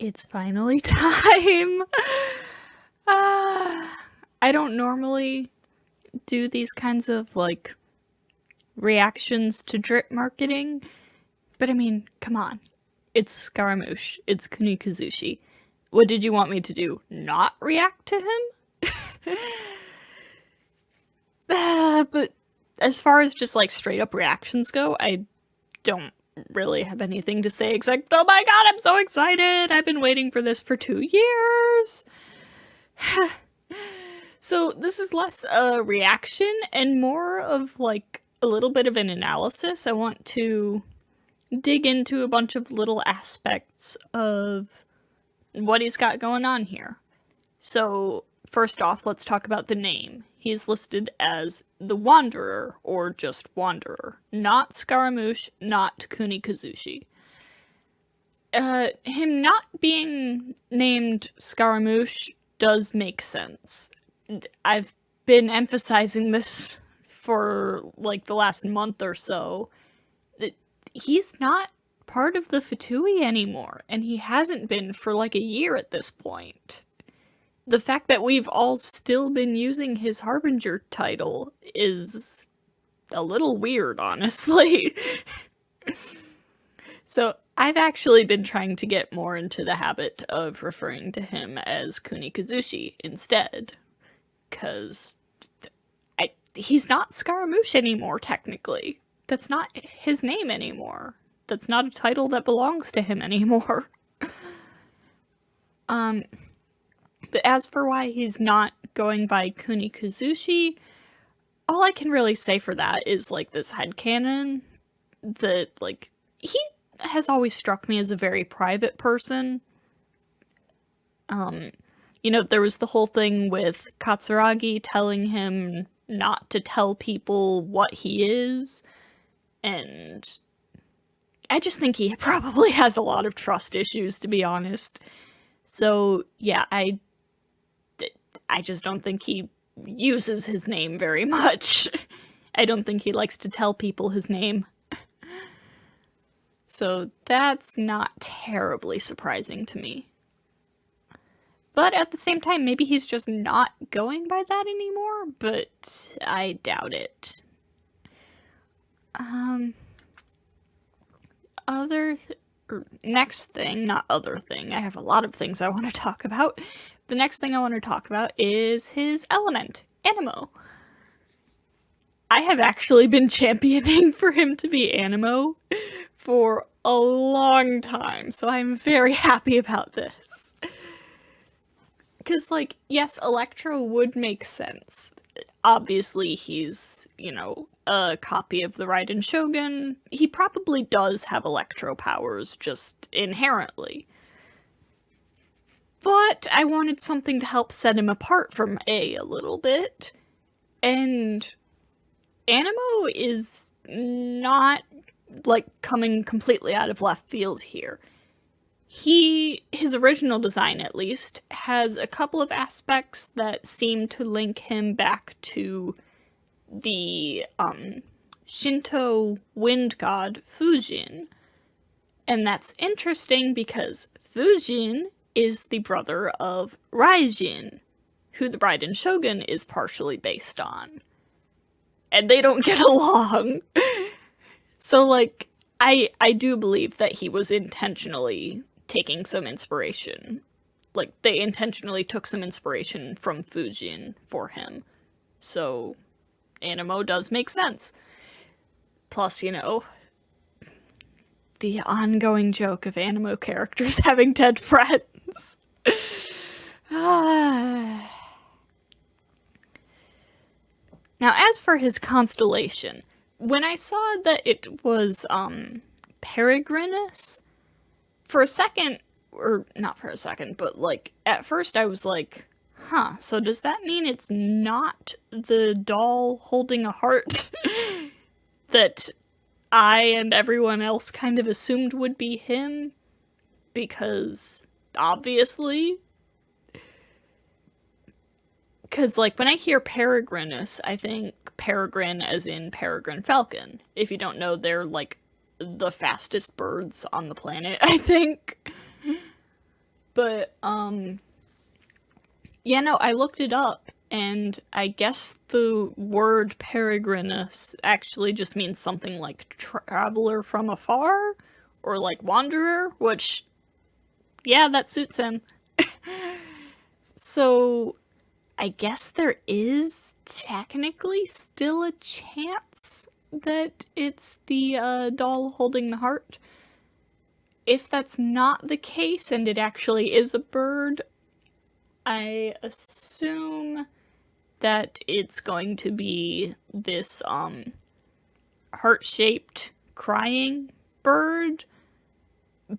It's finally time! I don't normally do these kinds of, like, reactions to drip marketing, but I mean, come on. It's Scaramouche. It's Kunikuzushi. What did you want me to do? Not react to him? But as far as just, like, straight-up reactions go, I don't really have anything to say except, oh my god, I'm so excited! I've been waiting for this for 2 years! So this is less a reaction and more of, like, a little bit of an analysis. I want to dig into a bunch of little aspects of what he's got going on here. So, first off, let's talk about the name. He's listed as the Wanderer, or just Wanderer. Not Scaramouche, not Kunikuzushi. Him not being named Scaramouche does make sense. I've been emphasizing this for, like, the last month or so. That he's not part of the Fatui anymore, and he hasn't been for, like, a year at this point. The fact that we've all still been using his Harbinger title is a little weird, honestly. So, I've actually been trying to get more into the habit of referring to him as Kunikuzushi instead. Because he's not Scaramouche anymore, technically. That's not his name anymore. That's not a title that belongs to him anymore. But as for why he's not going by Kunikuzushi, all I can really say for that is, like, this headcanon that, like, he has always struck me as a very private person. You know, there was the whole thing with Katsuragi telling him not to tell people what he is, and I just think he probably has a lot of trust issues, to be honest. So, yeah, I just don't think he uses his name very much. I don't think he likes to tell people his name. So that's not terribly surprising to me. But at the same time, maybe he's just not going by that anymore, but I doubt it. Next thing, not other thing, I have a lot of things I want to talk about. The next thing I want to talk about is his element, Anemo. I have actually been championing for him to be Anemo for a long time, so I'm very happy about this. Because, like, yes, Electro would make sense. Obviously, he's, you know, a copy of the Raiden Shogun. He probably does have Electro powers, just inherently. But I wanted something to help set him apart from A little bit. And Anemo is not, like, coming completely out of left field here. His original design, at least, has a couple of aspects that seem to link him back to the, Shinto wind god Fujin. And that's interesting because Fujin is the brother of Raijin, who the Raiden Shogun is partially based on. And they don't get along. So, like, I do believe that he was intentionally taking some inspiration. Like, they intentionally took some inspiration from Fujin for him. So, Anemo does make sense. Plus, you know, the ongoing joke of Anemo characters having dead friends. Now, as for his constellation, when I saw that it was, Peregrinus, for a second, or not for a second, but, like, at first I was like, huh, so does that mean it's not the doll holding a heart that I and everyone else kind of assumed would be him? Because, obviously. Because, like, when I hear Peregrinus, I think peregrine as in peregrine falcon. If you don't know, they're, like, the fastest birds on the planet, I think. But, yeah, no, I looked it up, and I guess the word peregrinus actually just means something like traveler from afar, or like wanderer, which, yeah, that suits him. So, I guess there is technically still a chance that it's the doll holding the heart. If that's not the case and it actually is a bird, I assume that it's going to be this heart-shaped crying bird,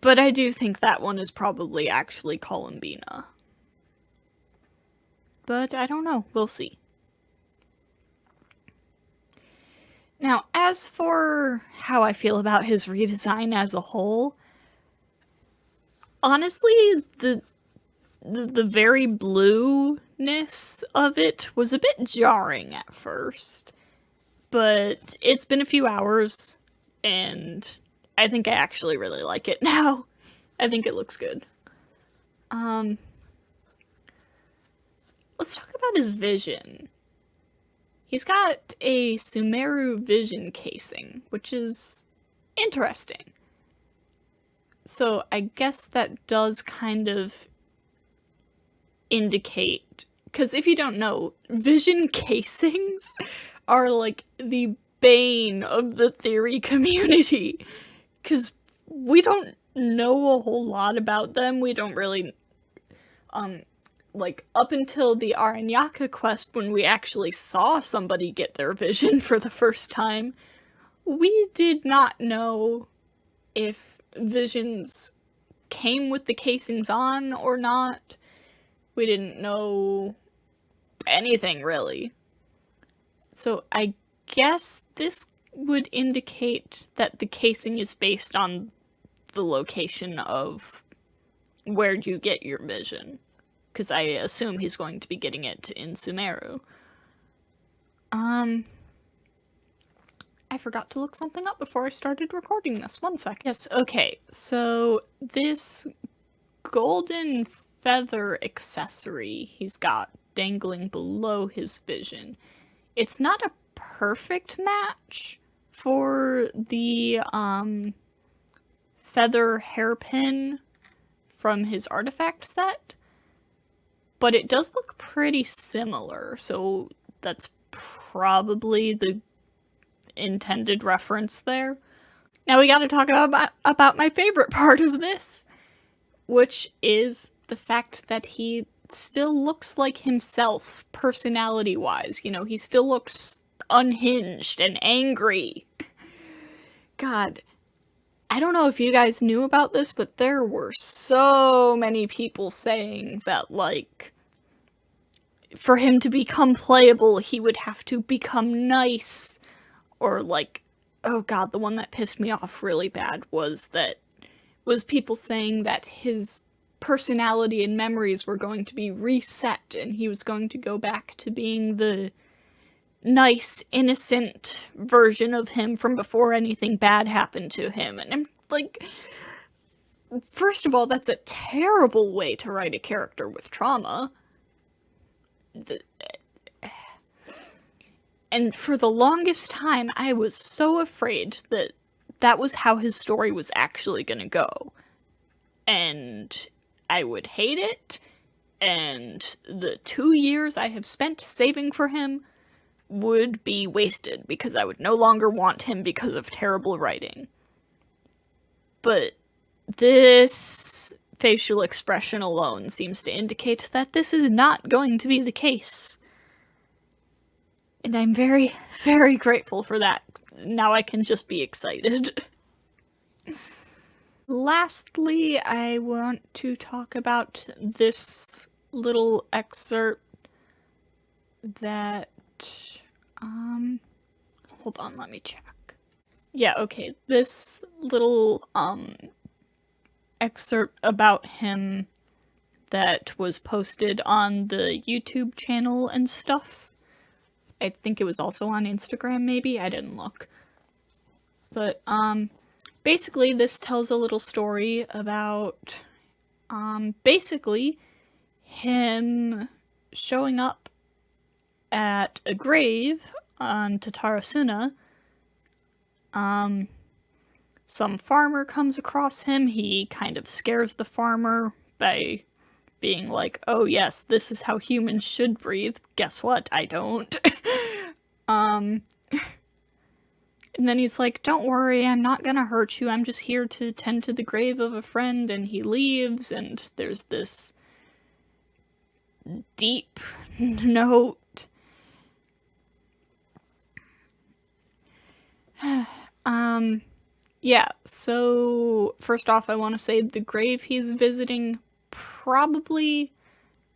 but I do think that one is probably actually Columbina. But I don't know, we'll see. Now, as for how I feel about his redesign as a whole, honestly, the very blueness of it was a bit jarring at first. But it's been a few hours, and I think I actually really like it now. I think it looks good. Let's talk about his vision. He's got a Sumeru vision casing, which is interesting. So I guess that does kind of indicate, because if you don't know, vision casings are like the bane of the theory community, because we don't know a whole lot about them. We don't really, like, up until the Aranyaka quest, when we actually saw somebody get their vision for the first time, we did not know if visions came with the casings on or not. We didn't know anything, really. So I guess this would indicate that the casing is based on the location of where you get your vision. Because I assume he's going to be getting it in Sumeru. I forgot to look something up before I started recording this. 1 sec. Yes, okay. So this golden feather accessory he's got dangling below his vision, it's not a perfect match for the feather hairpin from his artifact set, but it does look pretty similar, so that's probably the intended reference there. Now we gotta talk about my favorite part of this, which is the fact that he still looks like himself, personality-wise. You know, he still looks unhinged and angry. God, I don't know if you guys knew about this, but there were so many people saying that, like, for him to become playable, he would have to become nice. Or, like, oh god, the one that pissed me off really bad was people saying that his personality and memories were going to be reset, and he was going to go back to being the nice, innocent version of him from before anything bad happened to him. And I'm like, first of all, that's a terrible way to write a character with trauma. And for the longest time, I was so afraid that that was how his story was actually gonna go. And I would hate it, and the 2 years I have spent saving for him would be wasted, because I would no longer want him because of terrible writing. But this facial expression alone seems to indicate that this is not going to be the case. And I'm very, very grateful for that. Now I can just be excited. Lastly, I want to talk about this little excerpt that, hold on, let me check. Yeah, okay, this little, excerpt about him that was posted on the YouTube channel and stuff. I think it was also on Instagram, maybe? I didn't look. But, basically this tells a little story about Basically, him showing up at a grave on Tatarasuna. Some farmer comes across him. He kind of scares the farmer by being like, oh yes, this is how humans should breathe. Guess what? I don't. And then he's like, don't worry, I'm not gonna hurt you. I'm just here to tend to the grave of a friend. And he leaves, and there's this deep note. Yeah, so first off, I want to say the grave he's visiting probably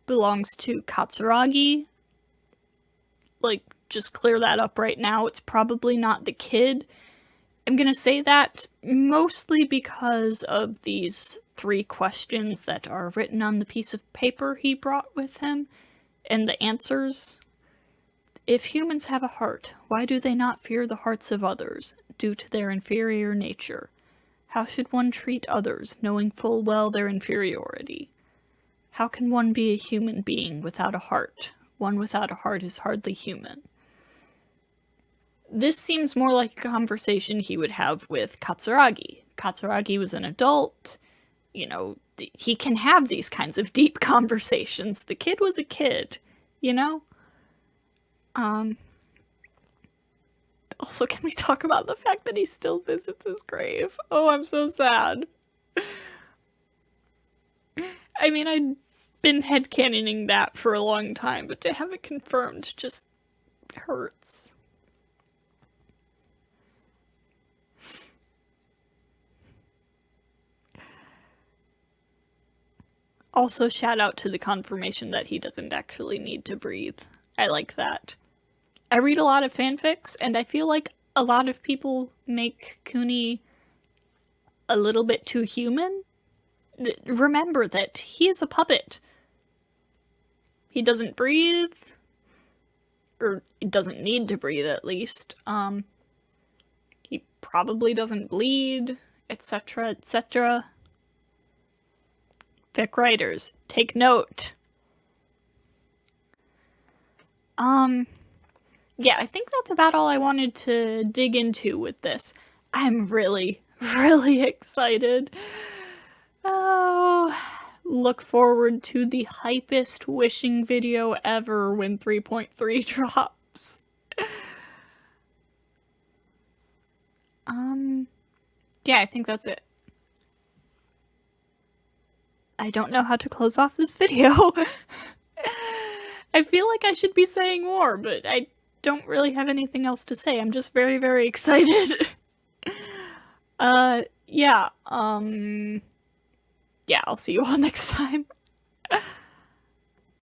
belongs to Katsuragi. Like, just clear that up right now. It's probably not the kid. I'm gonna say that mostly because of these 3 questions that are written on the piece of paper he brought with him, and the answers. If humans have a heart, why do they not fear the hearts of others, due to their inferior nature? How should one treat others, knowing full well their inferiority? How can one be a human being without a heart? One without a heart is hardly human. This seems more like a conversation he would have with Katsuragi. Katsuragi was an adult. You know, he can have these kinds of deep conversations. The kid was a kid, you know? Also, can we talk about the fact that he still visits his grave? Oh, I'm so sad. I mean, I'd been headcanoning that for a long time, but to have it confirmed just hurts. Also, shout out to the confirmation that he doesn't actually need to breathe. I like that. I read a lot of fanfics, and I feel like a lot of people make Kuni a little bit too human. Remember that he is a puppet. He doesn't breathe, or he doesn't need to breathe at least. He probably doesn't bleed, etc., etc. Fic writers, take note. Yeah, I think that's about all I wanted to dig into with this. I'm really, really excited. Oh, look forward to the hypest wishing video ever when 3.3 drops. Yeah, I think that's it. I don't know how to close off this video. I feel like I should be saying more, but I don't really have anything else to say. I'm just very, very excited. Yeah, I'll see you all next time.